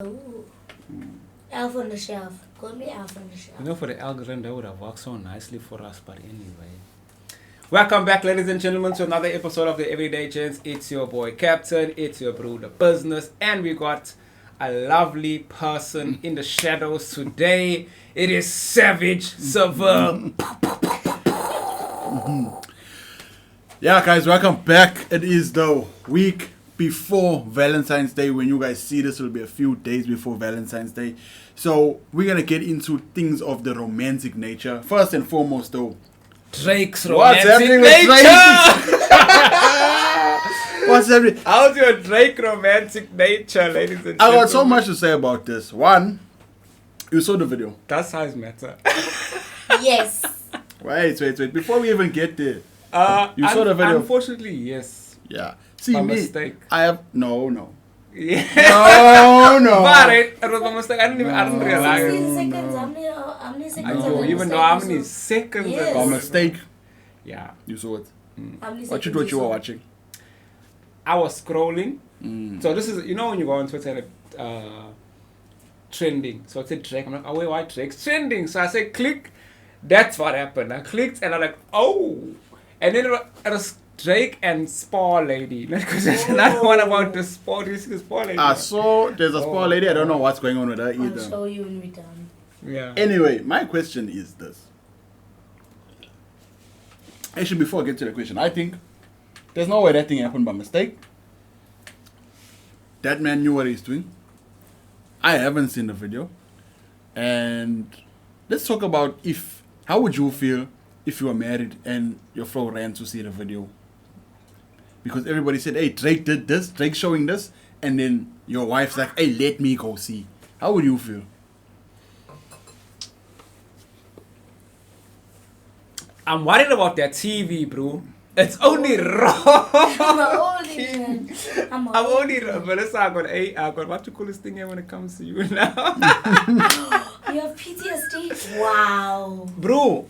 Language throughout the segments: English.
Ooh. Elf on the shelf. Call me Elf on the shelf. You know, for the algorithm, that would have worked so nicely for us, but anyway. Welcome back, ladies and gentlemen, to another episode of the Everyday Gents. It's your boy Captain, it's your bro, the business, and we got a lovely person in the shadows today. It is Savage Server. Yeah, guys, welcome back. It is the week before Valentine's Day. When you guys see this, it will be a few days before Valentine's Day. So we're gonna get into things of the romantic nature. First and foremost, though, Drake's what's romantic happening with nature. what's happening? How's your Drake romantic nature, ladies and gentlemen? I got so much to say about this. One, you saw the video. Does size matter? Yes. Wait. Before we even get there, you saw the video. Unfortunately, yes. Yeah. See By me. mistake. I have no. Yeah. No. But it was a mistake. I didn't realize. 16 seconds. How many seconds? I are know, the even though mistake? how many seconds Yes. By ago. mistake, Yeah. you saw it. How many What seconds you were saw? watching? I was scrolling. So this is, you know, when you go on Twitter, trending. So I said Drake. I'm like, oh, wait, why Drake's trending? So I said, click. That's what happened. I clicked and I'm like, oh. And then it was Drake and Spa Lady. Because there's another one about the Spa. Do you see the Spa Lady? I saw there's a spa lady. I don't know what's going on with her I'll either. show you when we're done. Yeah. Anyway, my question is this. Actually, before I get to the question, I think there's no way that thing happened by mistake. That man knew what he's doing. I haven't seen the video. And let's talk about how would you feel if you were married and your friend ran to see the video? Because everybody said, hey, Drake did this, Drake showing this, and then your wife's like, hey, let me go see. How would you feel? I'm worried about that TV, bro. It's only wrong. I'm an old man. I'm I'm only Melissa. I got what you call this thing here when it comes to you now, You have PTSD? Wow. bro.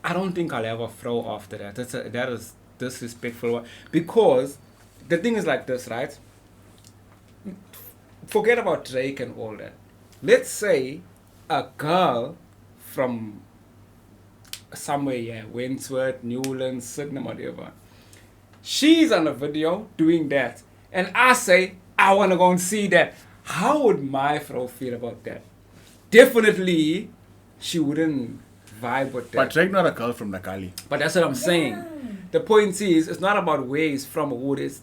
I don't think I'll ever throw after that. That is disrespectful. Because the thing is like this, right? Forget about Drake and all that. Let's say a girl from somewhere, yeah, Wentworth, Newlands, Sydney, whatever. She's on a video doing that, and I say I want to go and see that. How would my bro feel about that? Definitely, she wouldn't vibe with that. But Drake not a girl from Nakali. But that's what I'm saying. The point is, it's not about where he's from or who it is.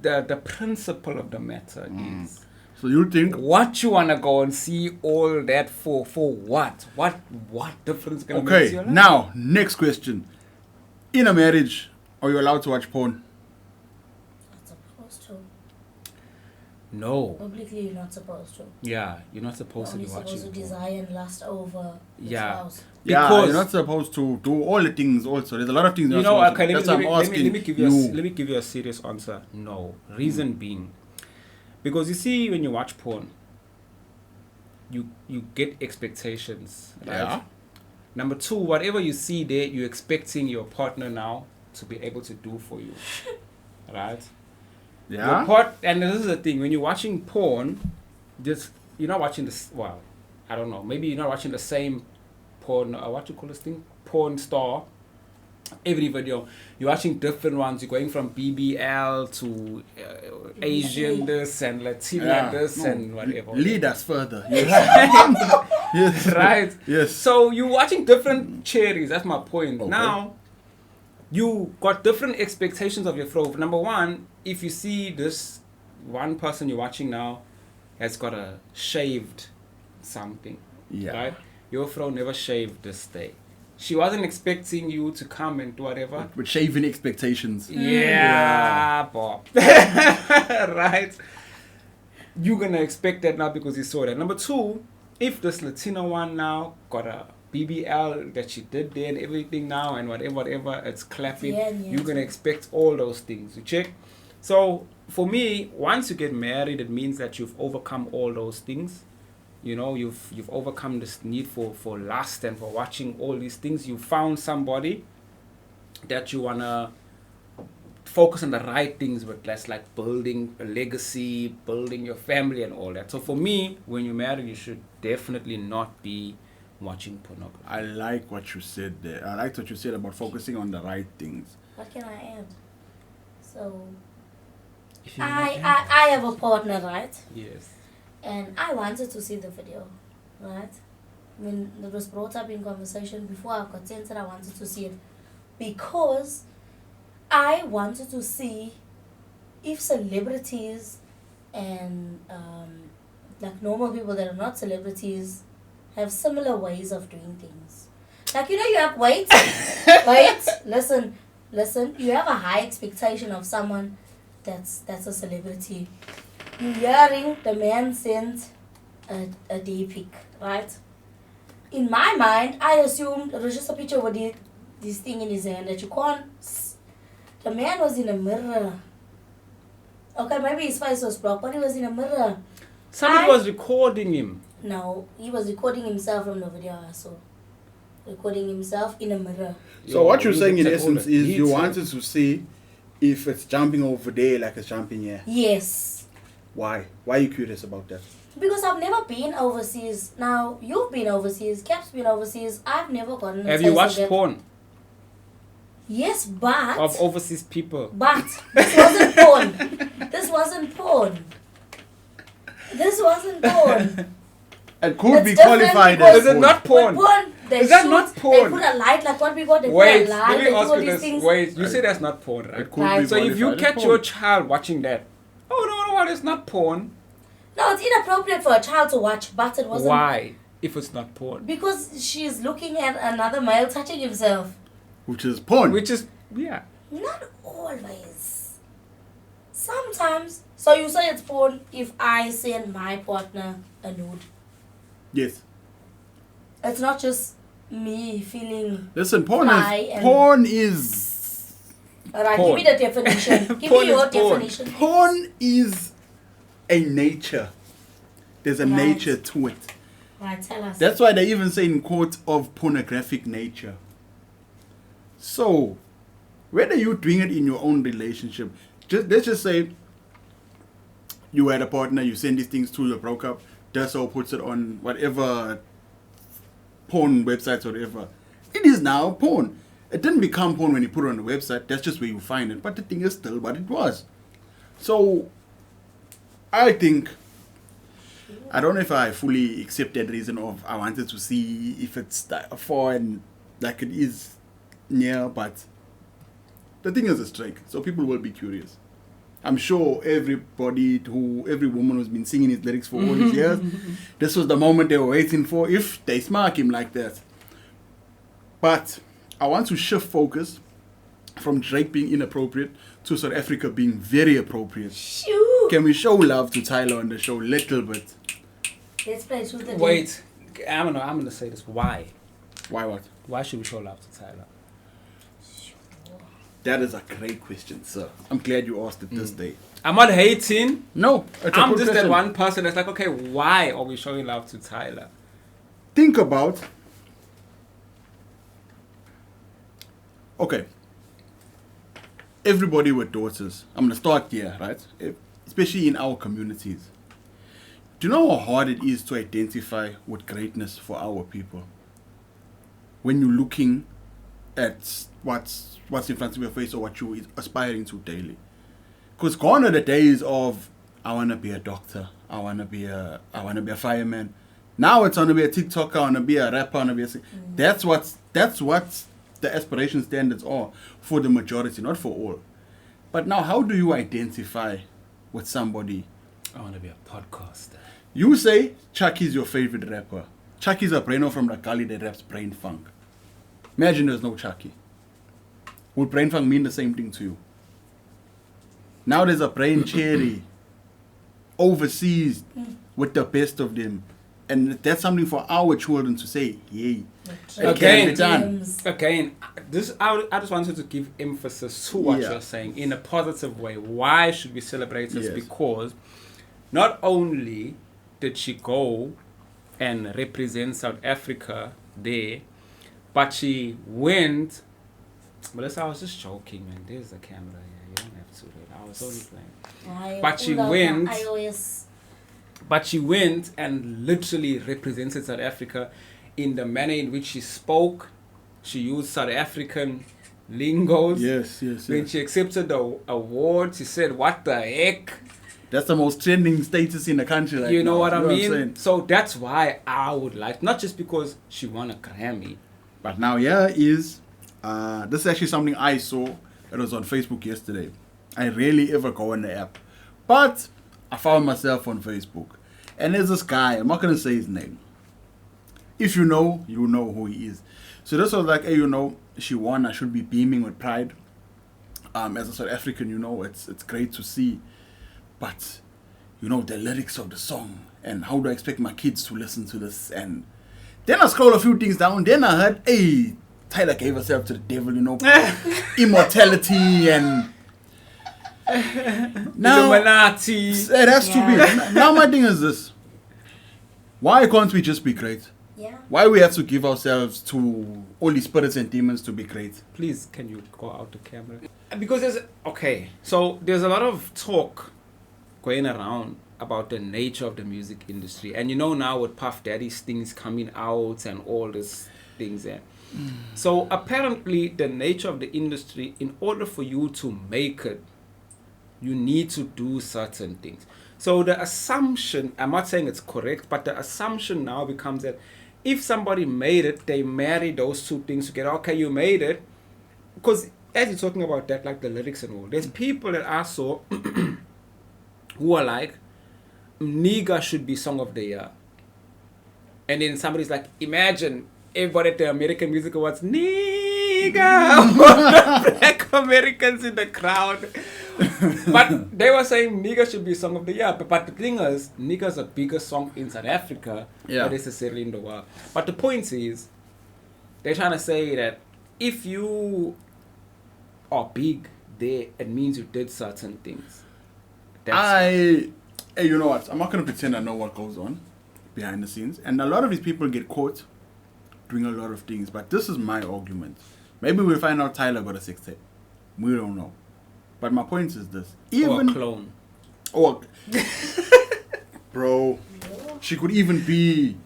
The principle of the matter is So you think what you wanna go and see all that for what? What difference gonna make to okay, your life? now next question. In a marriage, are you allowed to watch porn? Not supposed to. No. Publicly, you're not supposed to. Yeah, you're not You're supposed to only be supposed watching to porn. desire and lust over your Yeah. spouse. Yeah, Because- you're not supposed to do all the things also. There's a lot of things you're You not know, supposed okay, to do. let That's me, why I'm let, me, let, me asking give you you. let me give you a serious answer. No. Reason being, because you see, when you watch porn, you get expectations, right? Yeah. Number two, whatever you see there, you're expecting your partner now to be able to do for you, right? Yeah. And this is the thing, when you're watching porn, you're not watching this. Well, I don't know. Maybe you're not watching the same porn. What you call this thing? Porn star. Every video, you're watching different ones. You're going from BBL to Asian this and Latina Yeah. this No, and whatever. Lead us further. Yes. Right? Yes. So you're watching different cherries. That's my point. Okay. Now, you got different expectations of your flow. Number one, if you see this one person you're watching now has got a shaved something, Yeah. right? Your flow never shaved this day. She wasn't expecting you to come and do whatever. With shaving expectations. Yeah, Bob. Right? You're gonna expect that now because you saw that. Number two, if this Latina one now got a BBL that she did there and everything now and whatever, it's clapping, Yeah. you're gonna expect all those things. You check? So for me, once you get married, it means that you've overcome all those things. You know, you've overcome this need for lust and for watching all these things. You found somebody that you wanna focus on the right things, but that's like building a legacy, building your family and all that. So for me, when you're married, you should definitely not be watching pornography. I like what you said there. I liked what you said about focusing on the right things. What can I add? So, If you I have a partner, right? Yes. And I wanted to see the video, right? When it was brought up in conversation before I consented, I wanted to see it because I wanted to see if celebrities and like normal people that are not celebrities have similar ways of doing things. Like, you know, you have wait, listen. You have a high expectation of someone that's a celebrity. You're hearing the man sent a day pic, right? In my mind, I assumed it was just a picture with this thing in his hand that you can't. The man was in a mirror. Okay, maybe his face was blocked, but he was in a mirror. Somebody was recording him. No, he was recording himself from the video I saw. Recording himself in a mirror. So what you're saying in looked at all essence the is you details. wanted to see if it's jumping over there like it's jumping here. Yes. Why? Why are you curious about that? Because I've never been overseas. Now, you've been overseas, Cap's been overseas. I've never gotten a Have taste you of watched that. porn Yes, but... of overseas people? But this wasn't porn. This wasn't porn. This wasn't porn. It could be It's different qualified because- as Is it not porn? With porn, they Is that shoot, not porn? They put a light, like what we got, they Wait, put a light, let they me do ask all you these this. things. Wait, you say that's not porn, right? It could Right. be So if you qualified as catch porn. your child watching that, no, it's not porn. No, it's inappropriate for a child to watch, but it wasn't. Why? If it's not porn, Because she's looking at another male touching himself. Which is porn. which is yeah. Not always. Sometimes. So you say it's porn if I send my partner a nude. Yes. It's not just me feeling. Listen, porn Fly is and- porn is Alright, Porn. give me the definition. Give Porn me your is porn. definition. porn is a nature. There's a Right. nature to it. Right, tell us. That's why they even say in quotes of pornographic nature. So, whether you're doing it in your own relationship, let's just say you had a partner, you send these things to, you broke up, Deso puts it on whatever porn websites or whatever. It is now porn. It didn't become porn when you put it on the website. That's just where you find it. But the thing is still what it was. So, I think, I don't know if I fully accept that reason of I wanted to see if it's foreign like it is near, but the thing is a strike, so people will be curious. I'm sure every woman who's been singing his lyrics for all these years, this was the moment they were waiting for if they smack him like that. But I want to shift focus from Drake being inappropriate to South Africa being very appropriate. Shoo! Can we show love to Tyla on the show a little bit? Let's play Truth or Dare. Wait, I'm gonna say this. Why? Why what? Why should we show love to Tyla? That is a great question, sir. I'm glad you asked it this day. I'm not hating. No, it's a I'm good just that question. one person that's like, okay, why are we showing love to Tyla? Think about. Okay. Everybody with daughters. I'm gonna start here, right? Especially in our communities. Do you know how hard it is to identify with greatness for our people? When you're looking at what's in front of your face or what you're aspiring to daily. Because gone are the days of I wanna be a doctor, I wanna be a fireman. Now it's gonna be a TikToker, I wanna be a rapper, I wanna be a That's what the aspiration standards are for the majority, not for all. But now how do you identify with somebody? I want to be a podcaster. You say Chucky's your favorite rapper. Chucky's a brainer from the gully that raps Brain Funk. Imagine there's no Chucky. Would Brain Funk mean the same thing to you? Now there's a Brain Cherry overseas with the best of them. And that's something for our children to say, yay. It can be done. Again, I just wanted to give emphasis to what Yeah. you're saying in a positive way. Why should we celebrate this? Yes. Because not only did she go and represent South Africa there, but she went. Melissa, I was just joking, man. There's a camera here. don't have to read. I was only playing. Hayi, But she ufunda went- iOS. But she went and literally represented South Africa in the manner in which she spoke. She used South African lingos. Yes. When she accepted the award, she said, "What the heck?" That's the most trending status in the country right You know now. what I I'm mean? saying? So that's why I would like, not just because she won a Grammy. But now here is, this is actually something I saw. It was on Facebook yesterday. I rarely ever go on the app. But I found myself on Facebook. And there's this guy, I'm not going to say his name. If you know who he is. So this was like, hey, you know, she won. I should be beaming with pride. As a South African, you know, it's great to see. But, you know, the lyrics of the song. And how do I expect my kids to listen to this? And then I scroll a few things down. Then I heard, hey, Tyla gave herself to the devil, you know. Immortality and... Now, Illuminati. it has to be. Now my thing is this. Why can't we just be great? Yeah. Why we have to give ourselves to all these spirits and demons to be great? Please, can you go out the camera? Because there's a lot of talk going around about the nature of the music industry. And you know now with Puff Daddy's things coming out and all these things there. So apparently the nature of the industry, in order for you to make it, you need to do certain things. So the assumption, I'm not saying it's correct, but the assumption now becomes that if somebody made it, they marry those two things together. Okay, you made it. Because as you're talking about that, like the lyrics and all, there's people that I saw who are like, nigga should be song of the year. And then somebody's like, imagine everybody at the American Music Awards, nigga, all the black Americans in the crowd. But they were saying nigga should be song of the year. But the thing is, nigga's a bigger song in South Africa than necessarily in the world. But the point is, they're trying to say that if you are big there, it means you did certain things. Hey, you know what? I'm not going to pretend I know what goes on behind the scenes. And a lot of these people get caught doing a lot of things. But this is my argument. Maybe we'll find out Tyla got a sex tape. We don't know. But my point is this. Even or a clone. Or, bro, she could even be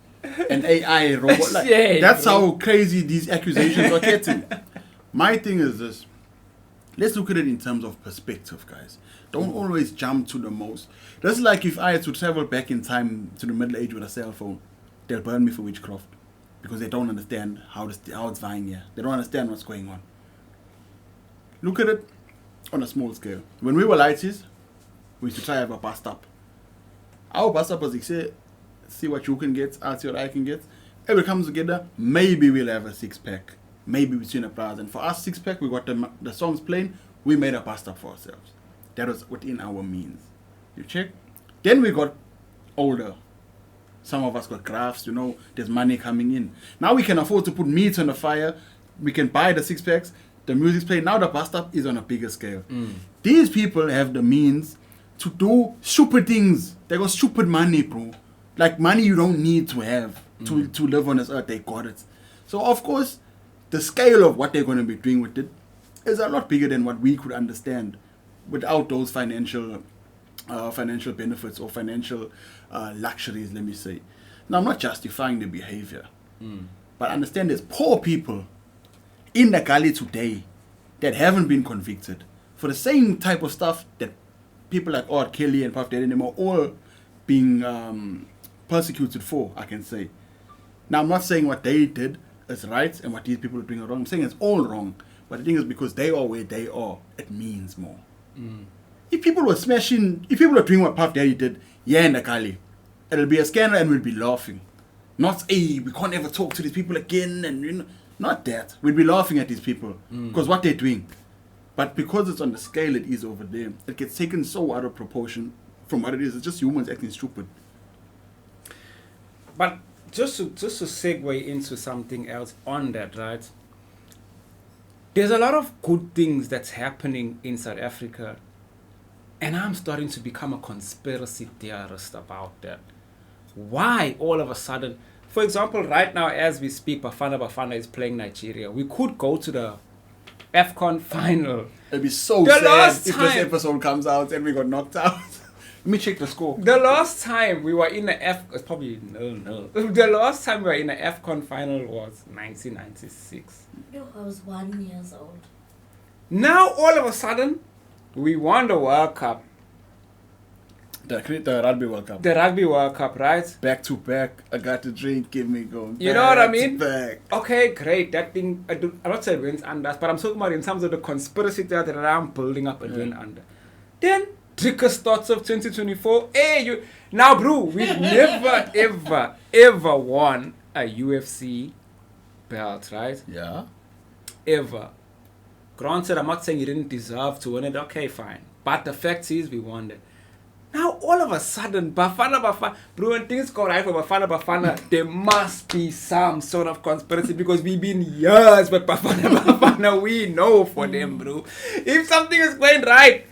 an AI robot. Like, Yeah, that's bro. how crazy these accusations are getting. My thing is this. Let's look at it in terms of perspective, guys. Don't always jump to the most. That's like if I had to travel back in time to the Middle Age with a cell phone. They'll burn me for witchcraft. Because they don't understand how it's vying here. They don't understand what's going on. Look at it on a small scale. When we were lighties, we used to try to have a bus stop. Our bus stop was like, say, see what you can get, I'll see what I can get. If it comes together, maybe we'll have a 6-pack. Maybe between a prize. And for us 6-pack, we got the songs playing. We made a bus stop for ourselves. That was within our means. You check? Then we got older. Some of us got crafts, you know, there's money coming in. Now we can afford to put meat on the fire. We can buy the 6-packs. The music's playing. Now the bus stop is on a bigger scale. These people have the means to do stupid things. They got stupid money, bro. Like money you don't need to have to live on this earth. They got it. So of course, the scale of what they're going to be doing with it is a lot bigger than what we could understand without those financial benefits or financial luxuries, let me say. Now, I'm not justifying the behavior, but understand there's poor people in the gully today that haven't been convicted for the same type of stuff that people like R. Kelly and Puff Daddy and them are all being persecuted for, I can say. Now, I'm not saying what they did is right and what these people are doing are wrong. I'm saying it's all wrong. But the thing is, because they are where they are, it means more. If people were doing what Puff Daddy did, in the gully, it'll be a scandal and we'll be laughing. Not, hey, we can't ever talk to these people again, and you know, not that. We'll be laughing at these people because what they're doing. But because it's on the scale it is over there, it gets taken so out of proportion from what it is. It's just humans acting stupid. But just to segue into something else on that, right? There's a lot of good things that's happening in South Africa, and I'm starting to become a conspiracy theorist about that. Why all of a sudden, for example, right now as we speak, Bafana is playing Nigeria. We could go to the AFCON final. It'd be so The sad last if this time- episode comes out and we got knocked out. Let me check the score. The last time we were in the it's probably no. The last time we were in the AFCON final was 1996. Yo, I was 1 year old. Now all of a sudden, we won the World Cup, The Rugby World Cup. the Rugby World Cup, right? Back to back. I got to drink. Give me going. You know what I back to mean? Back. Okay, great. That thing, I'm not saying it went under us, but I'm talking about in terms of the conspiracy that I'm building up and went under. Then, Tricker starts of 2024. Hey, now, bro, we've never, ever won a UFC belt, right? Yeah. Ever. Granted, I'm not saying you didn't deserve to win it. Okay, fine. But the fact is, we won it. Now, all of a sudden, Bafana, bro, when things go right for Bafana, there must be some sort of conspiracy because we've been years with Bafana, we know for them, bro. If something is going right,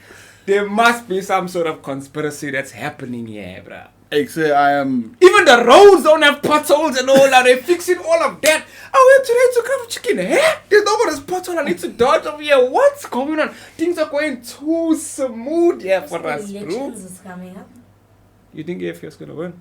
there must be some sort of conspiracy that's happening here, bro. Except I am. Even the roads don't have potholes and all that. They're fixing all of that. I went today to grab chicken. Eh? There's nobody's pothole. I need to dodge over here. What's going on? Things are going too smooth here for The us, bro. elections is coming up. You think AFC is going to win?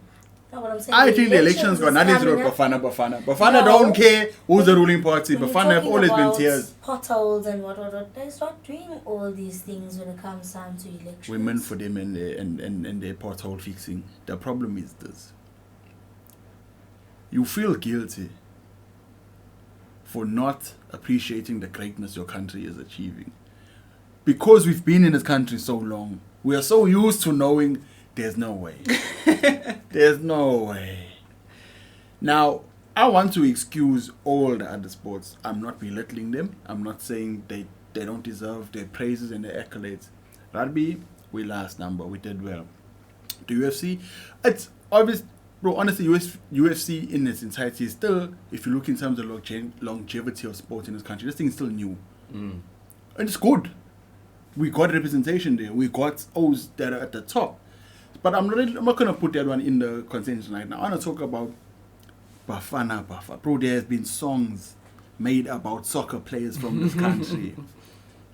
No, what I'm saying, I think the elections got nothing to do with Bafana. Bafana don't care who's the ruling party. When you're Bafana have talking always been about tears. Potholes and what. They start doing all these things when it comes time to elections. Women for them and their pothole fixing. The problem is this. You feel guilty for not appreciating the greatness your country is achieving. Because we've been in this country so long, we are so used to knowing there's no way. There's no way. Now, I want to excuse all the other sports. I'm not belittling them. I'm not saying they don't deserve their praises and their accolades. Rugby, we last number. We did well. The UFC, it's obvious, bro, honestly, UFC in its entirety is still, if you look in terms of longevity of sport in this country, this thing is still new. And it's good. We got representation there. We got O's that are at the top. But I'm not going to put that one in the contention right now. I want to talk about Bafana. Bro, there has been songs made about soccer players from this country.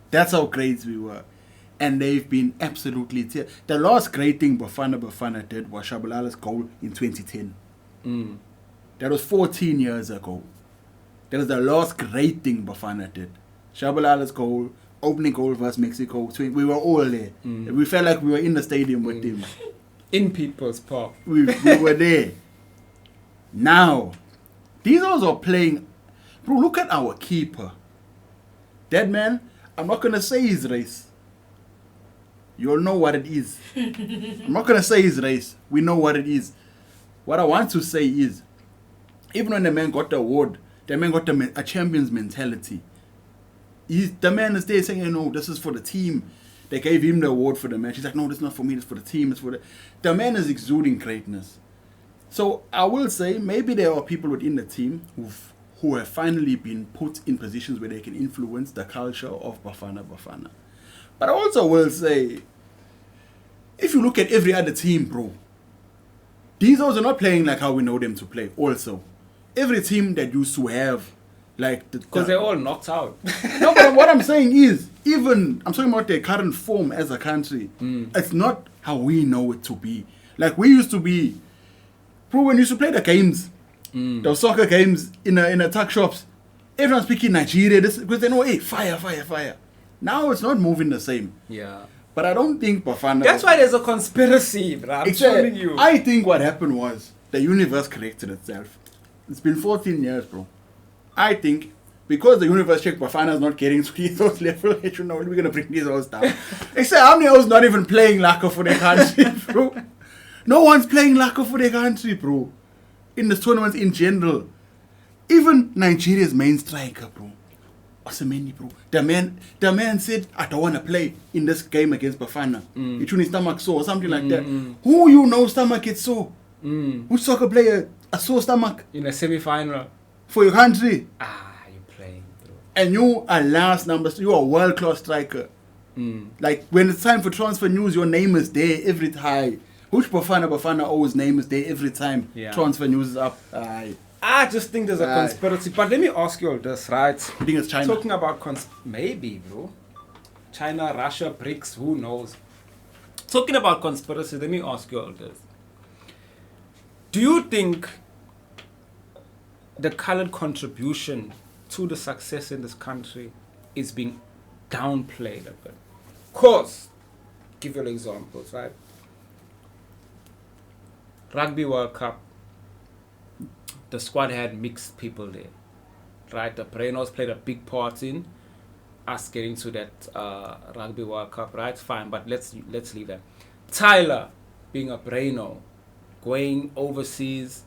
That's how great we were. And they've been absolutely the last great thing Bafana did was Shabalala's goal in 2010. That was 14 years ago. That was the last great thing Bafana did. Shabalala's goal, opening goal versus Mexico. We were all there. We felt like we were in the stadium with them. In People's Park. We were there. Now, these guys are playing. Bro, look at our keeper. That man, I'm not going to say his race. You'll know what it is. I'm not going to say his race. We know what it is. What I want to say is, even when the man got the award, the man got a champion's mentality. The man is there saying, no, this is for the team. They gave him the award for the match. He's like, no, this is not for me, it's for the team. It's for the man is exuding greatness. So I will say, maybe there are people within the team who have finally been put in positions where they can influence the culture of Bafana. But I also will say, if you look at every other team, bro, these guys are not playing like how we know them to play. Also, every team that used to have, like, Because they're all knocked out. no, but what I'm saying is, I'm talking about their current form as a country. It's not how we know it to be. Like, we used to be, bro, when we used to play the games, the soccer games in the tuck shops, everyone's speaking Nigeria, because they know, hey, fire. Now it's not moving the same. Yeah. But I don't think Bafana... That's why there's a conspiracy, bro. I'm telling you. I think what happened was, the universe corrected itself. It's been 14 years, bro. I think because the universe checked Bafana is not getting to those level, we're going to bring these all down. Except how many else not even playing Lacquer for their country, bro? No one's playing Lacquer for their country, bro. In the tournaments in general. Even Nigeria's main striker, bro. Osimhen, bro. The man said, I don't want to play in this game against Bafana. It's his stomach sore or something like that. Who you know stomach gets sore? Which soccer player a sore stomach? In a semi-final. For your country. You're playing, bro. And you are last number. You are a world-class striker. Like, when it's time for transfer news, your name is there every time. Which Bafana owes name is there every time. Yeah. Transfer news is up. I I just think there's a Right. conspiracy. But let me ask you all this, right? You think it's China? Talking about maybe, bro. China, Russia, BRICS, who knows? Talking about conspiracy, let me ask you all this. Do you think the colored contribution to the success in this country is being downplayed a bit? Cause, give you examples, right? Rugby World Cup, the squad had mixed people there, right? The Brenos played a big part in us getting to that Rugby World Cup, right? Fine, but let's leave that. Tyla, being a Breno, going overseas,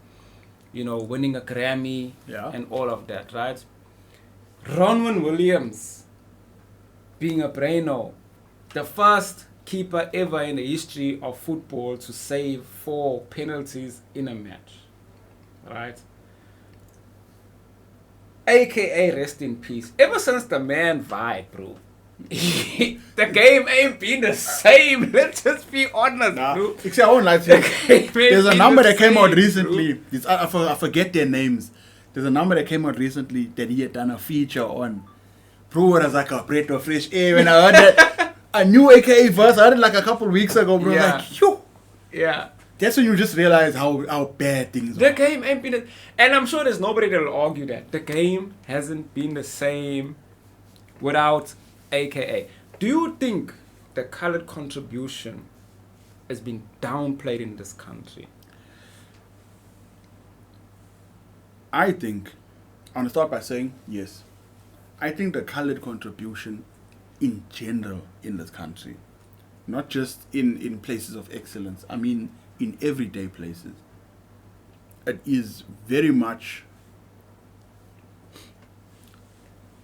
winning a Grammy, Yeah. and all of that, right? Ronwen Williams, being a Breno, the first keeper ever in the history of football to save 4 penalties in a match, right? AKA rest in peace. Ever since the man died, bro, the game ain't been the same. Let's just be honest, bro. Actually, I won't lie to you. There's a number that came out recently. I forget their names. There's a number that came out recently that he had done a feature on. Bro, it was like a breath of fresh air when I heard that. A new AKA verse. I heard it like a couple weeks ago, bro. Yeah. Like, yo. Yeah. That's when you just realize how bad things The are. game ain't been... And I'm sure there's nobody that'll argue that. The game hasn't been the same without AKA. Do you think the colored contribution has been downplayed in this country? I think, I'm going to start by saying yes. I think the colored contribution in general in this country, not just in places of excellence, I mean in everyday places, it is very much...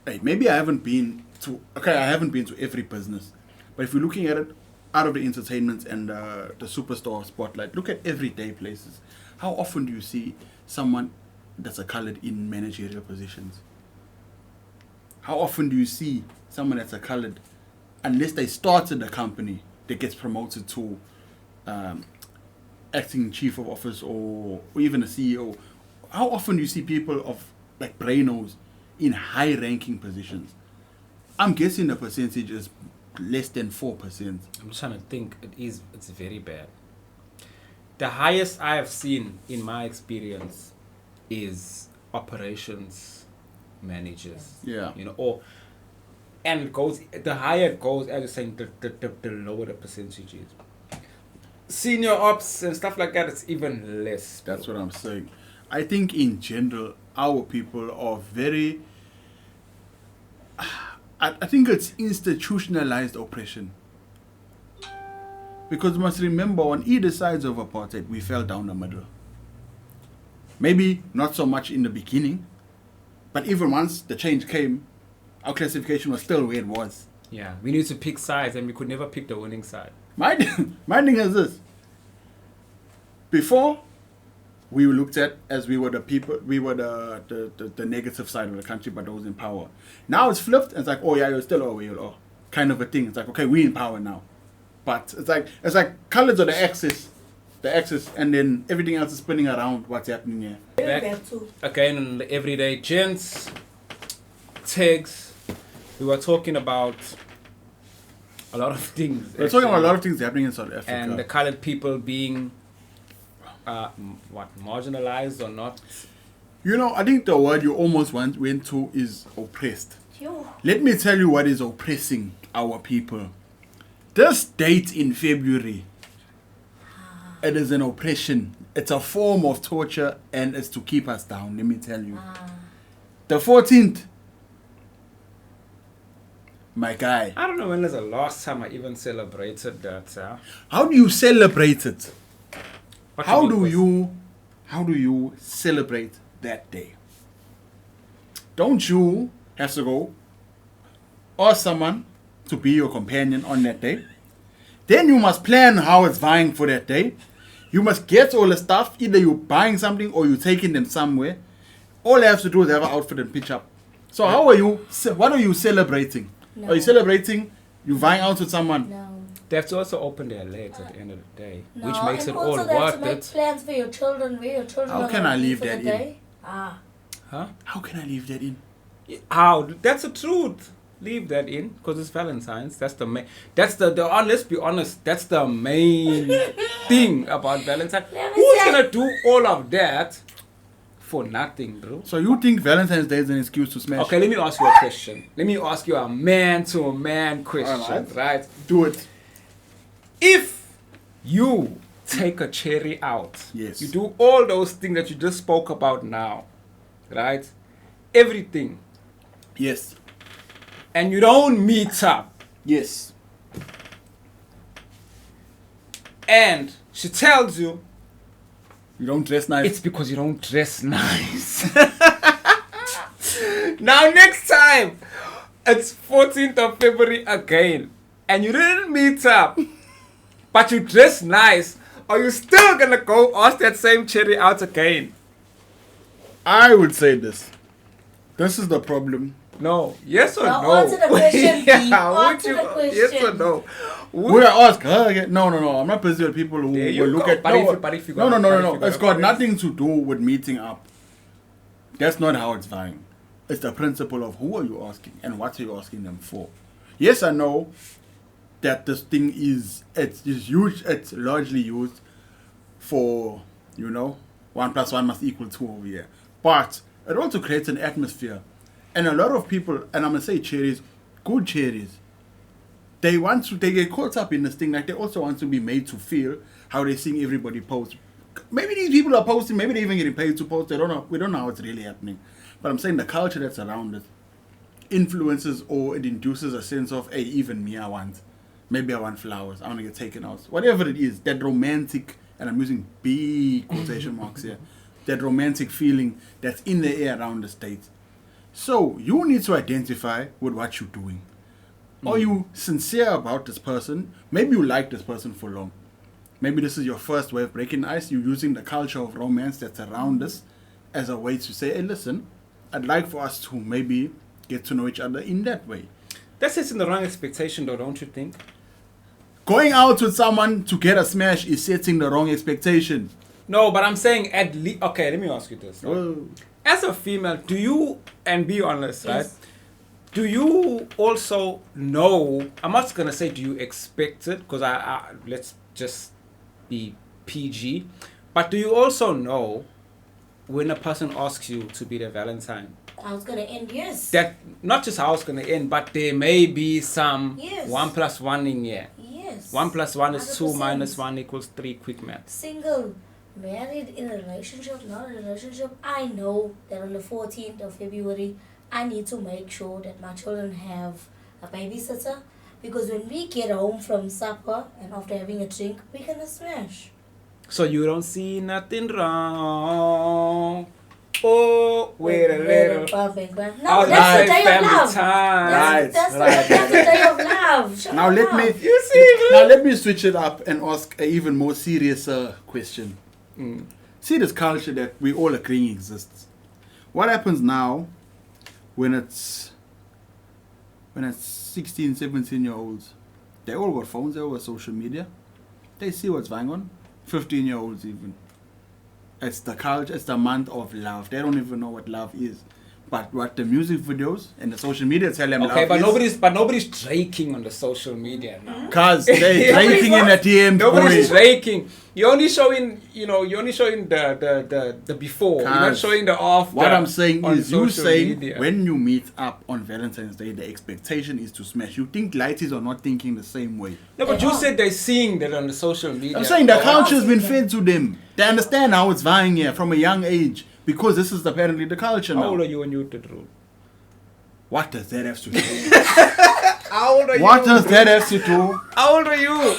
Hey, maybe I haven't been to... Okay, I haven't been to every business. But if you're looking at it out of the entertainment and the superstar spotlight, look at everyday places. How often do you see someone that's a colored in managerial positions? How often do you see someone that's a colored, unless they started a company, that gets promoted to acting chief of office or even a CEO? How often do you see people of like Brainos in high ranking positions? I'm guessing the percentage is less than 4%. I'm just trying to think. It's very bad. The highest I have seen in my experience is operations managers. Yeah. And it goes, the higher it goes, as you're saying, the lower the percentage is. Senior ops and stuff like that, it's even less. That's what I'm saying. I think in general, our people are very... I think it's institutionalized oppression. Because you must remember, on either sides of apartheid, we fell down the middle. Maybe not so much in the beginning, but even once the change came, our classification was still where it was. Yeah, we need to pick sides and we could never pick the winning side. My thing is this. Before, we were looked at as we were the people, we were the negative side of the country, but those in power. Now it's flipped, and it's like, oh yeah, you're still where you are, kind of a thing. It's like, okay, we're in power now. But it's like colors are the axis, and then everything else is spinning around what's happening here. Back again in the everyday gents, tags, we were talking about a lot of things. We're talking about a lot of things happening in South Africa. And the colored people being, marginalized or not. I think the word you almost went to is oppressed. Yo. Let me tell you what is oppressing our people. This date in February, it is an oppression. It's a form of torture and it's to keep us down, let me tell you. The 14th, my guy. I don't know when was the last time I even celebrated that. How do you celebrate it? What How you mean, do you celebrate that day? Don't you have to go ask someone to be your companion on that day? Then you must plan how it's vying for that day. You must get all the stuff. Either you're buying something or you're taking them somewhere. All you have to do is have an outfit and pitch up. So what are you celebrating? No. Are you celebrating you vying out with someone? No. They have to also open their legs at the end of the day, No, which makes and it all also they have to worth make it. plans for your children, where your children How are can gonna I be leave for that the in? day. Ah. Huh? How can I leave that in? How? That's the truth. Leave that in because it's Valentine's. That's the main. That's the let's be honest. That's the main thing about Valentine's. Let me Who's say- gonna do all of that for nothing, bro? So you think Valentine's Day is an excuse to smash? Okay, let me ask you a question. Let me ask you a man-to-man question, Alright. right? Do it. If you take a cherry out, Yes. you do all those things that you just spoke about now, right? Everything, Yes. and you don't meet up, Yes. and she tells you You don't dress nice. it's because you don't dress nice. Now next time, it's 14th of February again, and you didn't meet up, but you dress nice, are you still gonna go ask that same cherry out again? I would say this. This is the problem. No. Yes or Now no? answer the question, B. would Answer you? the question. Yes or no? Would I ask her again? No. I'm not busy with people who There you will look go. at. But if you No. got- but if you got It's a got comment. nothing to do with meeting up. That's not how it's vying. It's the principle of who are you asking and what are you asking them for. Yes, I know that this thing it's huge. It's largely used for 1 + 1 must equal 2 over here. But it also creates an atmosphere, and a lot of people, and I'm gonna say cherries, good cherries, they get caught up in this thing. Like they also want to be made to feel how they're seeing everybody post. Maybe these people are posting, maybe they're even getting paid to post. They don't know. We don't know how it's really happening. But I'm saying the culture that's around it influences or it induces a sense of, hey, even me, I want flowers. I want to get taken out. Whatever it is, that romantic, and I'm using big quotation marks here, that romantic feeling that's in the air around the state. So you need to identify with what you're doing. Are you sincere about this person? Maybe you like this person for long. Maybe this is your first way of breaking ice. You're using the culture of romance that's around us as a way to say, hey, listen, I'd like for us to maybe get to know each other in that way. That sets in the wrong expectation, though, don't you think? Going out with someone to get a smash is setting the wrong expectation. No, but I'm saying at least. Okay, let me ask you this. Right? Well, As a female, do you, and be honest, right? Yes. Do you also know? I'm not gonna say do you expect it, because I let's just be PG. But do you also know when a person asks you to be their Valentine? I was gonna end, yes. That not just how it's gonna end, but there may be some Yes. 1 + 1 in here. Yes. 1 + 1 is 2 100%. - 1 = 3. Quick math. Single, married, in a relationship, not in a relationship, I know that on the 14th of February, I need to make sure that my children have a babysitter, because when we get home from supper and after having a drink, we're gonna smash. So you don't see nothing wrong. Oh, wait a little. Bump and grind. No, Oh, that's the day of family love. time. Right. That's the day of love. Shut now let up. me You see, now let me switch it up and ask an even more serious question. Mm. See this culture that we all agreeing exists. What happens now when it's 16, 17-year-olds? They all got phones, they all got social media. They see what's going on. 15-year-olds even. It's the culture, it's the month of love. They don't even know what love is. But what the music videos and the social media tell them Okay, love but is. nobody's draking on the social media now. Cause they drinking in the DM. Nobody's boy. draking. You're only showing, the before. You're not Cuz showing the after. What I'm saying on is, you social saying media. when you meet up on Valentine's Day, the expectation is to smash. You think lighties are not thinking the same way. No, but They you are. said they're seeing that on the social media. I'm saying the Oh, culture's been yeah. fed to them. They understand how it's vying here from a young age because this is apparently the culture How old now. are you when you did rule? What does that have to do? How old are What you? does that have to do? How old are you?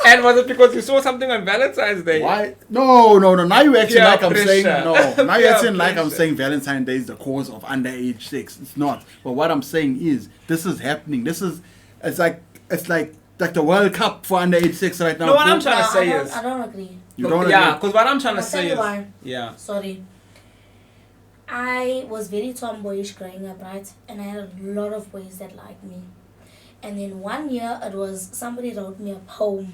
And was it because you saw something on Valentine's Day? Why? No. Now you acting Peer like I'm saying pressure. no. Now you're Peer acting like I'm pressure. saying Valentine's Day is the cause of underage sex. It's not. But what I'm saying is this is happening. It's like the World Cup for underage sex right now. No, what I'm Bro. trying to say I is. don't agree. You don't Yeah, agree? because what I'm trying to I'll say tell you is. why. Yeah. Sorry. I was very tomboyish growing up, right? And I had a lot of boys that liked me. And then one year, it was somebody wrote me a poem.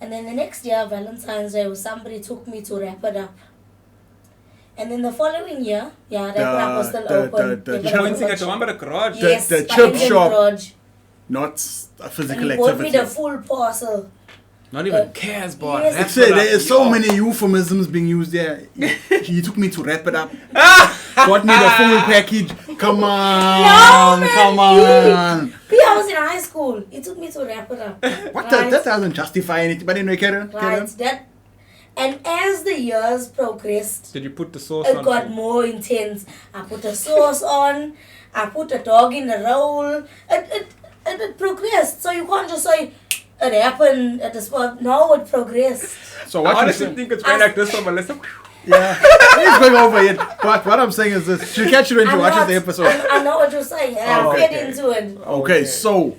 And then the next year, Valentine's Day, somebody took me to wrap it up. And then the following year, yeah, that club was still open. the They You're were pointing open. at the one by the garage. Yes, the by chip Indian shop. garage. not a And physical he bought me activity. the full parcel. Not even cares, boy. Yes. Wrap I said it up. there is so Yo. many euphemisms being used there. He took me to wrap it up. Bought me the full package. Come on, man, come on. I was in high school. It took me to wrap it up. What Right? that doesn't justify anything. But anyway, carry on. Right. That, and as the years progressed, Did you put the sauce it on? got more intense. I put the sauce on. I put the dog in the roll. It progressed. So you can't just say it happened at the spot. No, it progressed. So I what you honestly saying? think it's right like this one, but let's. Yeah, he's going over it. But what I'm saying is this: she catch you when she I'm watches not- the episode. I know what you're saying. And I'll Okay. get into it. Okay, so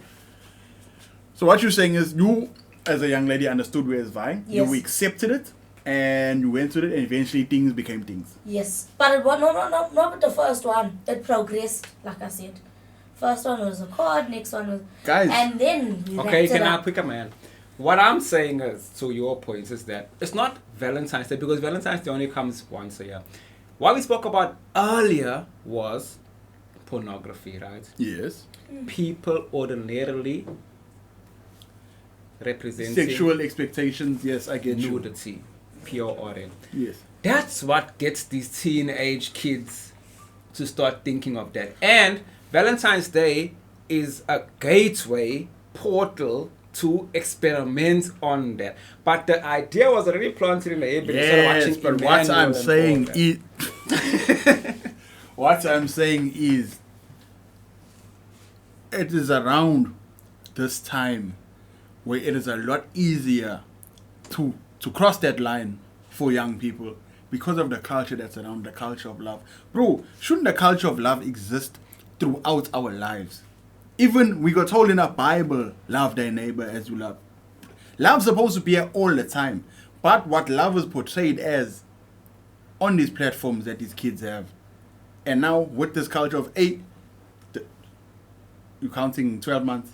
what you're saying is you, as a young lady, understood where it's vying. Yes. You accepted it, and you went with it, and eventually things became things. Yes, but it was not with the first one. It progressed, like I said. First one was a card, next one was, Guys, and then we Okay, wrapped it can I up. pick a man? What I'm saying is, to your point, is that it's not Valentine's Day because Valentine's Day only comes once a year. What we spoke about earlier was pornography, right? yes, People ordinarily representing sexual expectations. Yes, I get you. nudity, PORN. Yes. That's what gets these teenage kids to start thinking of that. And Valentine's Day is a gateway portal to experiment on that. But the idea was already planted in the head. Yes, but what I'm saying is, what I'm saying is, it is around this time where it is a lot easier to cross that line for young people because of the culture that's around, the culture of love. Bro, shouldn't the culture of love exist throughout our lives? Even we got told in our Bible, love thy neighbor as you love. Love's supposed to be here all the time. But what love is portrayed as on these platforms that these kids have. And now with this culture of 8, you're counting 12 months.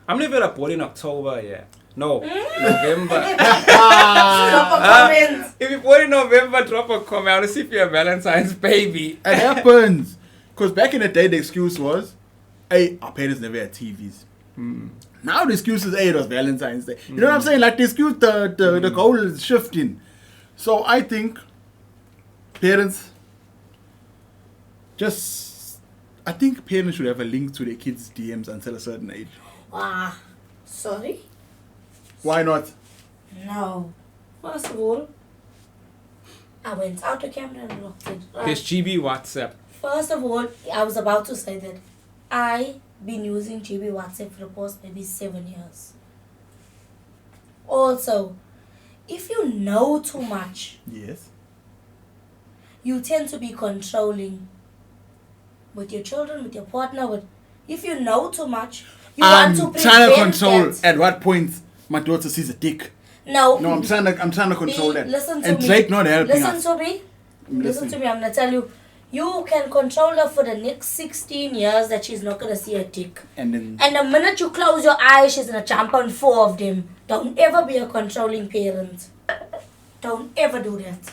I'm leaving a born in October, yeah. No, November. Drop a comment. If you're born in November, drop a comment. I want to see if you're a Valentine's baby. It happens. Because back in the day, the excuse was, hey, our parents never had TVs. Now the excuse is, hey, it was Valentine's Day. You know what I'm saying? Like the excuse, the goal is shifting. So I think parents I think parents should have a link to their kids' DMs until a certain age. Ah, sorry? Why not? No. First of all, I went out the camera and locked it. Right. There's GB WhatsApp. First of all, I was about to say that I've been using GB WhatsApp for the past maybe 7 years. Also, if you know too much, Yes. you tend to be controlling with your children, with your partner. If you know too much, you I'm want to trying to prevent control that. at what point my daughter sees a dick. No, No, I'm trying to control that. Listen to and me. Drake not helping Listen us. to me. I'm Listen listening. to me. I'm gonna tell you. You can control her for the next 16 years that she's not gonna see a dick. And then And the minute you close your eyes, she's gonna jump on 4 of them. Don't ever be a controlling parent. Don't ever do that.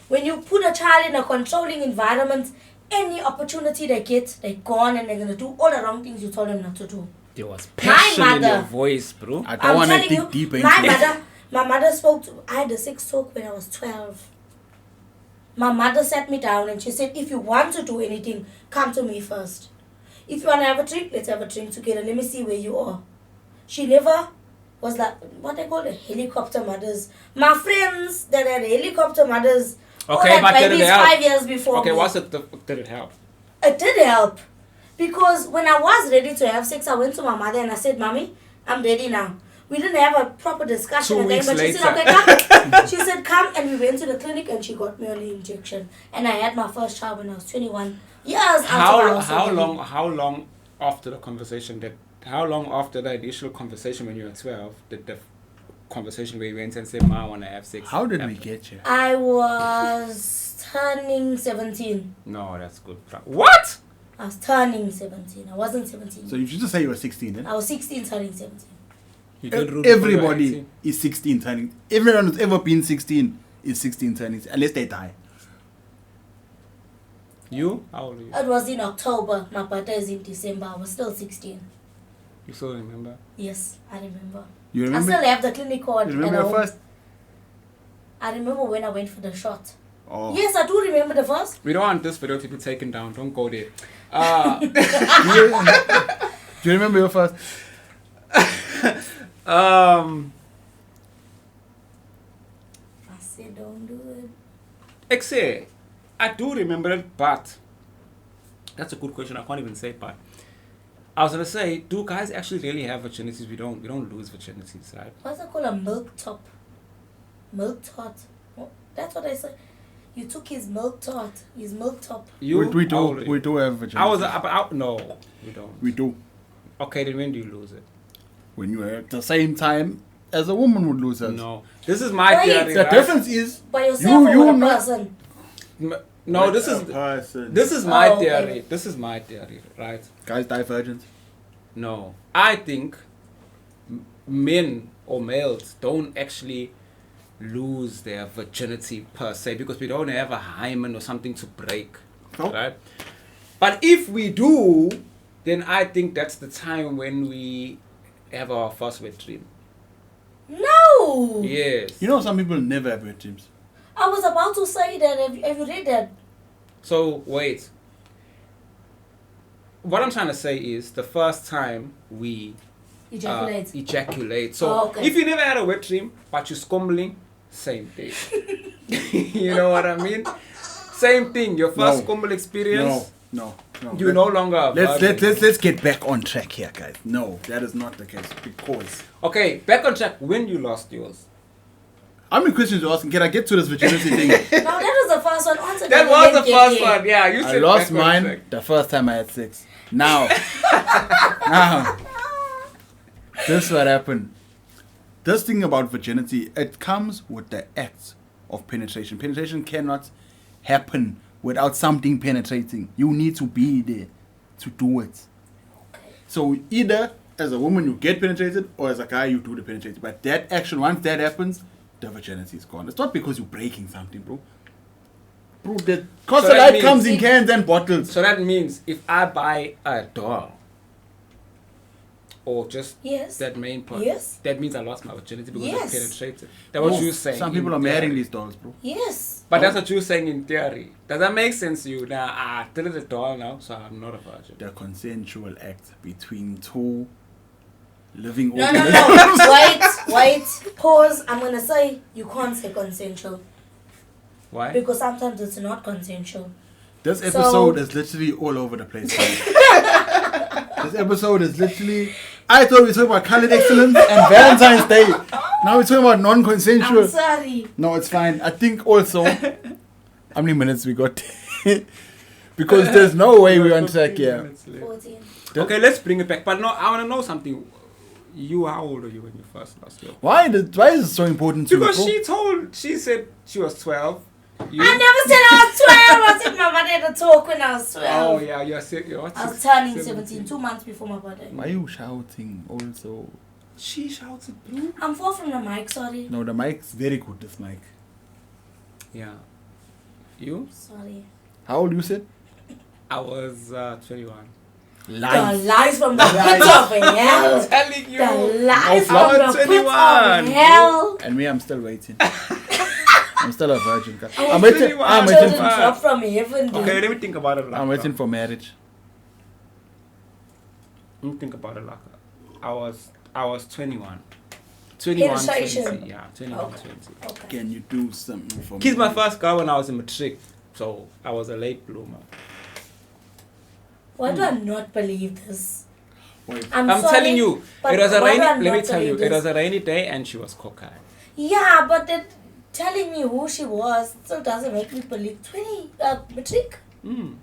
When you put a child in a controlling environment, any opportunity they get, they're gone and they're gonna do all the wrong things you told them not to do. There was passion in mother- your voice, bro. I don't want to dig deeper into it. My mother spoke to, I had a sex talk when I was 12. My mother sat me down and she said, if you want to do anything, come to me first. If you want to have a drink, let's have a drink together. Let me see where you are. She never was like, what they call the helicopter mothers. My friends that had helicopter mothers, all Okay, had but did it babies help? 5 years before Okay, me. did it help? It did help. Because when I was ready to have sex, I went to my mother and I said, Mommy, I'm ready now. We didn't have a proper discussion 2 again, weeks but she said, later. okay, come. She said, come, and we went to the clinic and she got me on the injection. And I had my first child when I was 21 years out of house. How long after the conversation how long after the initial conversation when you were 12 did the conversation where you went and said, Ma, I want to have sex? How did we happen? get you? I was turning 17. No, that's good. What? I was turning 17. I wasn't 17. So you should just say you were 16 then? I was 16 turning 17. You did root for your Everybody 18. is 16 turning. Everyone who's ever been 16 is 16 turning, unless they die. You? How old are you? It was in October. My birthday is in December. I was still 16. You still remember? Yes, I remember. You I remember? still have the clinic card. You remember at the home. first? I remember when I went for the shot. Oh. Yes, I do remember the first. We don't want this video to be taken down. Don't go there. Do you remember your first? I said, don't do it. Exe, I do remember it, but that's a good question. I can't even say but. I was gonna say, do guys actually really have virginities? We don't lose virginities, right? What's it called? A milk top. Milk tot. That's what I said. You took his milk tot. His milk top. You? We How old are do. you? We do have virginity. I was out. No, we don't. We do. Okay, then when do you lose it? When you are at the same time as a woman would lose hers. No, this is my Wait. theory. The right? difference is By yourself or with a know- person? No, this a is person. this is my Oh, okay. theory. This is my theory, right? Guys die virgins. No, I think men or males don't actually lose their virginity per se because we don't have a hymen or something to break, Oh. right? But if we do, then I think that's the time when we have our first wet dream. No! Yes. You know, some people never have wet dreams. I was about to say that. Have you read that? So wait. What I'm trying to say is the first time we Ejaculate. ejaculate. So Oh, okay. if you never had a wet dream, but you're scumbling, same thing. You know what I mean? Same thing. Your first No. scumble experience, No. you're no longer a virgin. Let's get back on track here, guys. No, that is not the case because Okay, back on track. When you lost yours? how many questions you asking? Can I get to this virginity thing? No, that was the first one. Answer That and was then the get first there. one. Yeah, you I said lost back on mine track. the first time I had sex. Now, this is what happened. This thing about virginity, it comes with the act of penetration. Penetration cannot happen without something penetrating. You need to be there to do it. So either as a woman you get penetrated or as a guy you do the penetrating. But that action, once that happens, the virginity is gone. It's not because you're breaking something, bro. Bro, the cost So of that life means- comes in cans and bottles. So that means if I buy a doll or just Yes. that main part, Yes. that means I lost my virginity because Yes. I penetrated. That's what Bro, you're saying. some in people are theory. marrying these dolls, bro. Yes. But that's what you're saying in theory. Does that make sense to you? Now, I did it a doll now, so I'm not a virgin. The consensual act between two living No, organisms. no. Wait. Pause. I'm going to say you can't say consensual. Why? Because sometimes it's not consensual. This So- episode is literally all over the place. guys. This episode is literally. I thought we were talking about colored excellence and Valentine's Day. Now we're talking about non-consensual. I'm sorry. No, it's fine. I think also. How many minutes we got? Because there's no way we're on track here. 14. Okay, let's bring it back. But no, I want to know something. You, how old are you when you first lost your? Why is it so important to Because you? she said she was 12. You? I never said I was 12. I said my birthday to talk when I was 12. Oh yeah, you're sick. You're what, I was 6, turning 17, 2 months before my birthday. Why are you shouting also? She shouted blue. I'm far from the mic, sorry. No, the mic's very good, this mic. Yeah. You? Sorry. How old you said? I was 21. The lies from the pit Lies. of hell. I'm telling you. The lies No, from the pit 21. of hell. And me, I'm still waiting. I'm still a virgin. guys. I I'm was waiting. 21. I'm Children waiting. drop from heaven. dude. Okay, let me think about it. I'm waiting for marriage. Let me think about it. Like I was 21. 21, Penetration. 20. Yeah, 21, Okay. 20. Okay. Can you do something for me? Kissed my first girl when I was in matric, so I was a late bloomer. Why do I not believe this? Wait, I'm I'm sorry, telling you, but it was a why do I rainy. Let me not tell you, believe it was this? a rainy day, and she was cocaine. Yeah, but telling me who she was still doesn't make me believe 20 matric. Mm.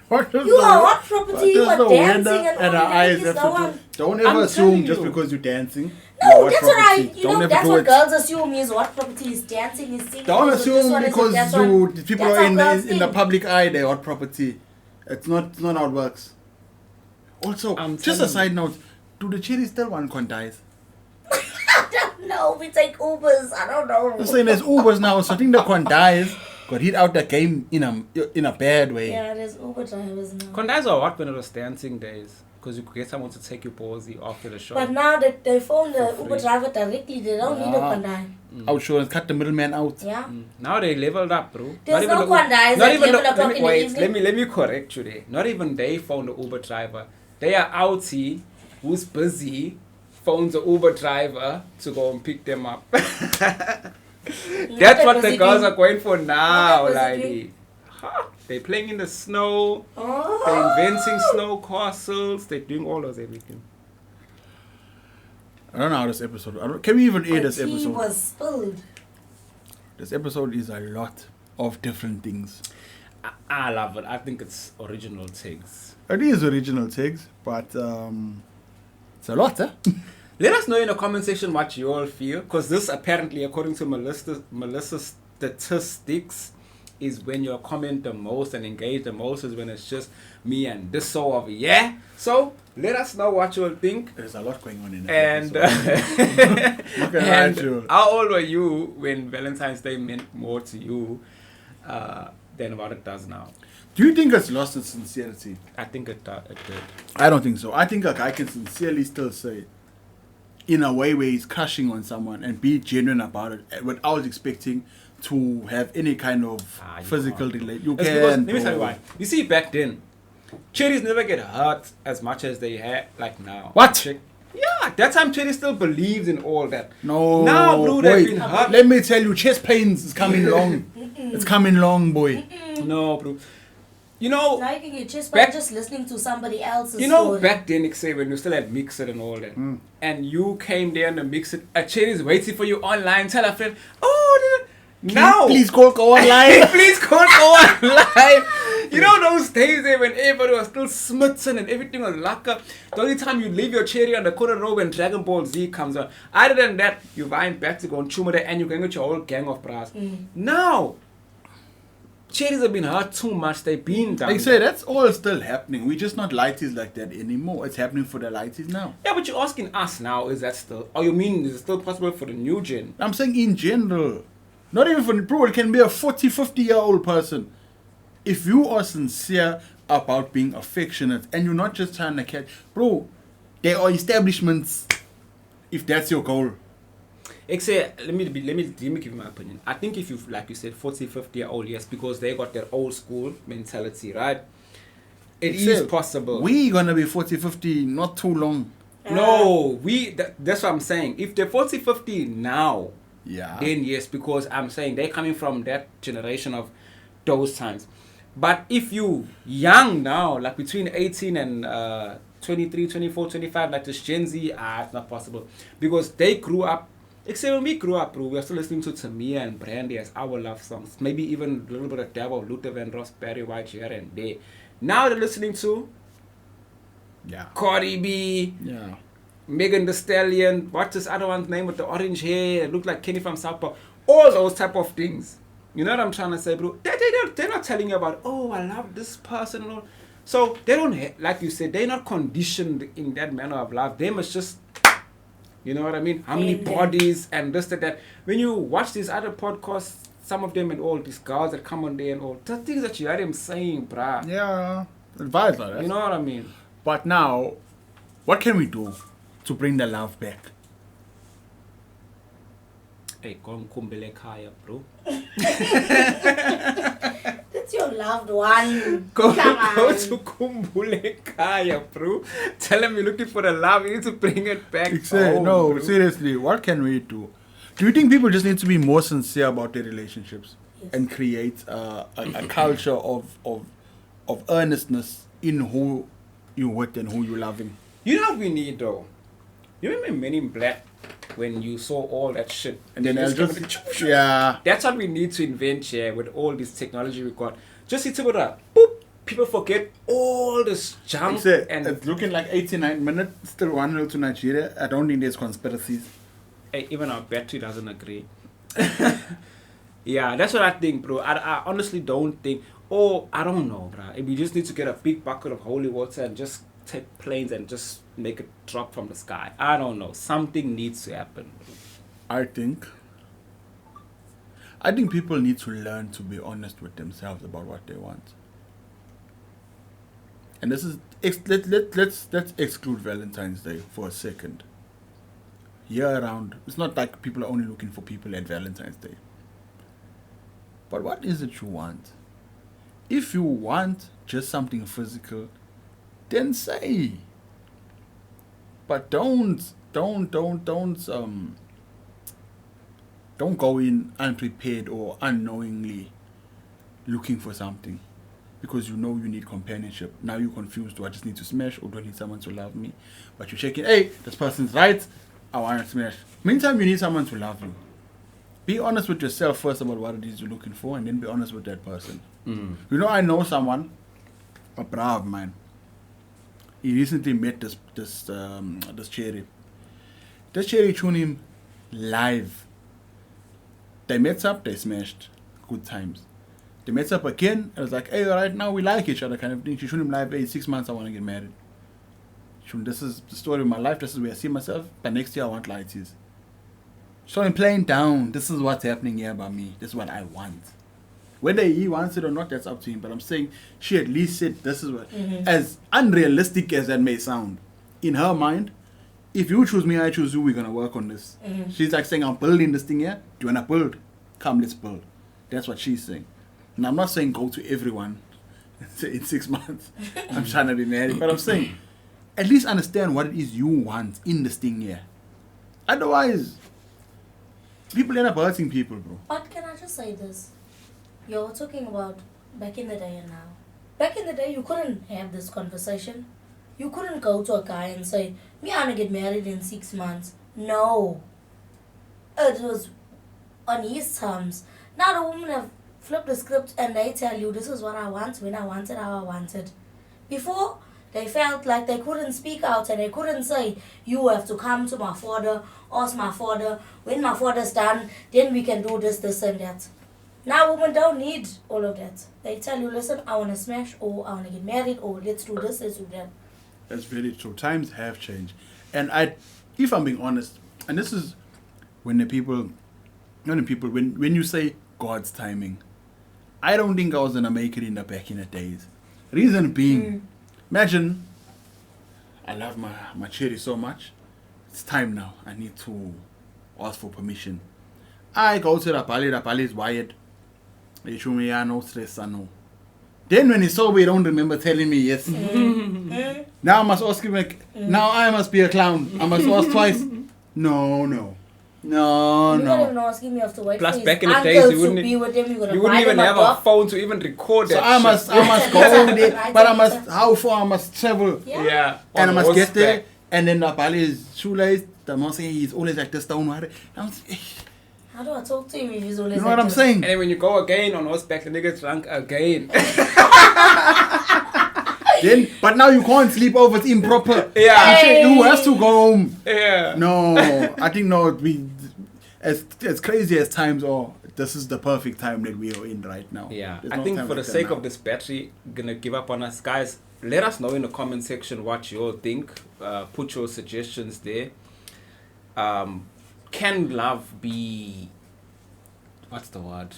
what does You the- are hot what property, you does are the dancing weather and and all our that eyes is have the to one. do? Don't I'm ever assume telling just you. because you're dancing. No, you're that's hot what I, property. you Don't know, ever that's do what it. girls assume is what property is dancing, is singing. Don't is this assume one, is because that one. you people That's are how in girls the think. public eye they're hot property. It's not how it works. Also, I'm just a telling side note, do the cherries still want condies? I don't know. We take Ubers. I don't know. I'm saying there's Ubers now, so I think the condies got hit out the game in a bad way. Yeah, there's Uber drivers now. Condies are hot when it was dancing days. Because you could get someone to take you ballsy after the show. But now that they phone the For Uber free. driver directly, they don't need a Yeah. Kondai. Outsurance, cut the middleman out. Yeah. Now they leveled up, bro. There's no the- Kondais not at even 11 the- o'clock let me- in the wait, evening. let me correct you there. Not even they phone the Uber driver. They are outie who's busy phones the Uber driver to go and pick them up. That's what the girls are going for now, What they lady. Huh? They're playing in the snow. Oh. They're inventing snow castles. They're doing all those everything. I don't know how this episode. Can we even air this The tea episode? was spilled. This episode is a lot of different things. I love it. I think it's original takes. It is original takes, but it's a lot, eh? Let us know in the comment section what you all feel, because this apparently, according to Melissa's statistics, is when you comment the most and engage the most is when it's just me and this so over here. So let us know what you all think. There's a lot going on in And, episode. Not gonna lie and to you. how old were you when Valentine's Day meant more to you than what it does now? Do you think it's lost its sincerity? I think it did. I don't think so. I think a guy can sincerely still say, in a way where he's crushing on someone and be genuine about it without expecting to have any kind of You physical can't. relate. You It's can. because, let me bro. tell you why. You see, back then, cherries never get hurt as much as they had like now. What? Check. Yeah, that time cherries still believed in all that. No. Now, bro, they've boy, been hurt. let me tell you, chest pains is coming long. It's coming long, boy. No, bro. You know, Now you can get chest Back- pain just listening to somebody else's you know, story. back then, say when you still had Mixer and all that, and you came there and the Mixer, a cherry's waiting for you online. Tell a friend, oh, now Please call go online. please call go online. You know those days there when everybody was still smitten and everything was lacquer. The only time you leave your cherry on the corner road when Dragon Ball Z comes on. Other than that, you're buying back to go and chuma there and you're going with your whole gang of bras. Now, cherries have been hurt too much. They've been done. Like I say, that's all still happening. We're just not lighties like that anymore. It's happening for the lighties now. Yeah, but you're asking us now, is that still? Or you mean is it still possible for the new gen? I'm saying in general. Not even for the bro, it can be a 40, 50-year-old person. If you are sincere about being affectionate and you're not just trying to catch, bro, there are establishments if that's your goal. Except, let me give you my opinion. I think if you, like you said, 40, 50-year-old, yes, because they got their old school mentality, right? It is Except possible. We gonna be 40, 50 not too long. No, that's what I'm saying. If they're 40, 50 now, Yeah. then yes, because I'm saying they're coming from that generation of those times. But if you young now, like between 18 and 23, 24, 25, like this Gen Z, it's not possible. Because they grew up, except when we grew up, bro, we were still listening to Tamia and Brandy as our love songs. Maybe even a little bit of Dabo, Luther Van Ross, Barry White here and there. Now they're listening to Yeah. Cardi B, Yeah. Megan Thee Stallion, what's this other one's name with the orange hair? It looked like Kenny from South Park. All those type of things. You know what I'm trying to say, bro? They're not telling you about, oh, I love this person. And all. So they don't, like you said, they're not conditioned in that manner of love. They must just, you know what I mean? How many bodies and this, that. When you watch these other podcasts, some of them and all, these girls that come on there and all, the things that you hear them saying, bruh. Yeah. Advice like that. You know what I mean? But now, what can we do to bring the love back? Hey, go and kumbele kaya, bro. That's your loved one. Go Come on. to Kumbule Kaya, bro. Tell them you're looking for the love. You need to bring it back. home, No, bro. seriously, what can we do? Do you think people just need to be more sincere about their relationships Yes. and create a culture of earnestness in who you with and who you loving? You know what we need, though? You remember Men in Black when you saw all that shit? And then You I'll came just, with the yeah. That's what we need to invent here with all this technology we got. Just hit it with a boop. People forget all this junk. It's looking like 89 minutes, still 1-0 to Nigeria. I don't think there's conspiracies. Hey, even our battery doesn't agree. Yeah, that's what I think, bro. I honestly don't think. I don't know, bro. We just need to get a big bucket of holy water and just take planes and just make it drop from the sky. I don't know. Something needs to happen. I think I think people need to learn to be honest with themselves about what they want. And this is let's exclude Valentine's Day for a second. Year round, it's not like people are only looking for people at Valentine's Day. But what is it you want? If you want just something physical, then say. But don't go in unprepared or unknowingly looking for something because you know you need companionship. Now you're confused. Do I just need to smash or do I need someone to love me? But you're checking, hey, this person's right. I want to smash. Meantime, you need someone to love you. Be honest with yourself first about what it is you're looking for and then be honest with that person. Mm. You know, I know someone, a brave man. He recently met this cherry. This cherry tuned him live. They met up, they smashed. Good times. They met up again. I was like, hey, right now we like each other kind of thing. She showed him live, hey, 6 months I want to get married. This is the story of my life. This is where I see myself. But next year I want lighties. So I'm playing down. This is what's happening here about me. This is what I want. Whether he wants it or not, that's up to him. But I'm saying she at least said this is what, as unrealistic as that may sound, in her mind, if you choose me, I choose you, we're going to work on this. She's like saying, I'm building this thing here. Do you want to build? Come, let's build. That's what she's saying. And I'm not saying go to everyone in 6 months. I'm trying to be married. But I'm saying, at least understand what it is you want in this thing here. Otherwise, people end up hurting people, bro. But can I just say this? You're talking about back in the day and now. Back in the day, you couldn't have this conversation. You couldn't go to a guy and say, me, I want to get married in 6 months. No. It was on his terms. Now the women have flipped the script and they tell you, this is what I want, when I want it, how I want it. Before, they felt like they couldn't speak out and they couldn't say, you have to come to my father, ask my father. When my father's done, then we can do this, and that. Now women don't need all of that. They tell you, listen, I want to smash, or I want to get married, or let's do this, let's do that. That's very true. Times have changed. And if I'm being honest, and this is when when you say God's timing, I don't think I was going to make it back in the days. Reason being, imagine, I love my cherry so much. It's time now. I need to ask for permission. I go to the Pali is wired. They show me, no stress, no. Then when he's sober, he don't remember telling me yes. Now I must ask him, now I must be a clown. I must ask twice. No. You don't even ask him, you have to wait Plus, for his back in the uncle days, you to be with him. wouldn't even have a phone to even record that. So I must go there, but how far I must travel. Yeah. And I must get there, and then the Pali is shoelace. The man saying he's always like this, don't worry. How do I talk to him if he's always You know what I'm saying? And then when you go again on horseback, the nigga drunk again. But now you can't sleep over, it's improper. Yeah. Hey. You have to go home. Yeah. No, I think as crazy as times are, this is the perfect time that we are in right now. Yeah. There's I no think time for the like that sake now. of this battery, gonna give up on us, guys. Let us know in the comment section what you all think. Put your suggestions there. Can love be, what's the word?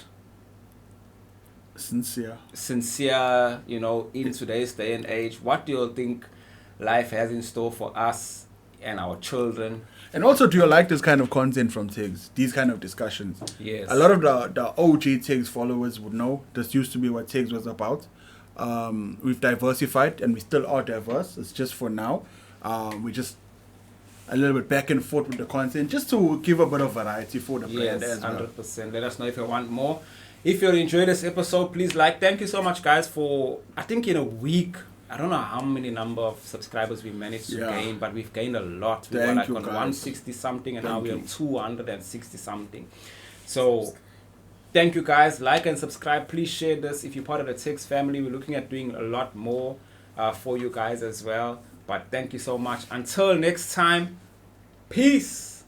Sincere, in today's day and age. What do you think life has in store for us and our children? And also, do you like this kind of content from Tiggs? These kind of discussions? Yes. A lot of the OG Tiggs followers would know this used to be what Tiggs was about. We've diversified and we still are diverse. It's just for now. We just a little bit back and forth with the content just to give a bit of variety for the brand as well. 100%. Let us know if you want more. If you enjoyed this episode, please like. Thank you so much, guys, for, I think in a week, I don't know how many number of subscribers we managed to gain, but we've gained a lot. We were like on 160 something and now we're on 260 something. So thank you, guys. Like and subscribe. Please share this. If you're part of the Tiggs family, we're looking at doing a lot more for you guys as well. But thank you so much. Until next time, peace.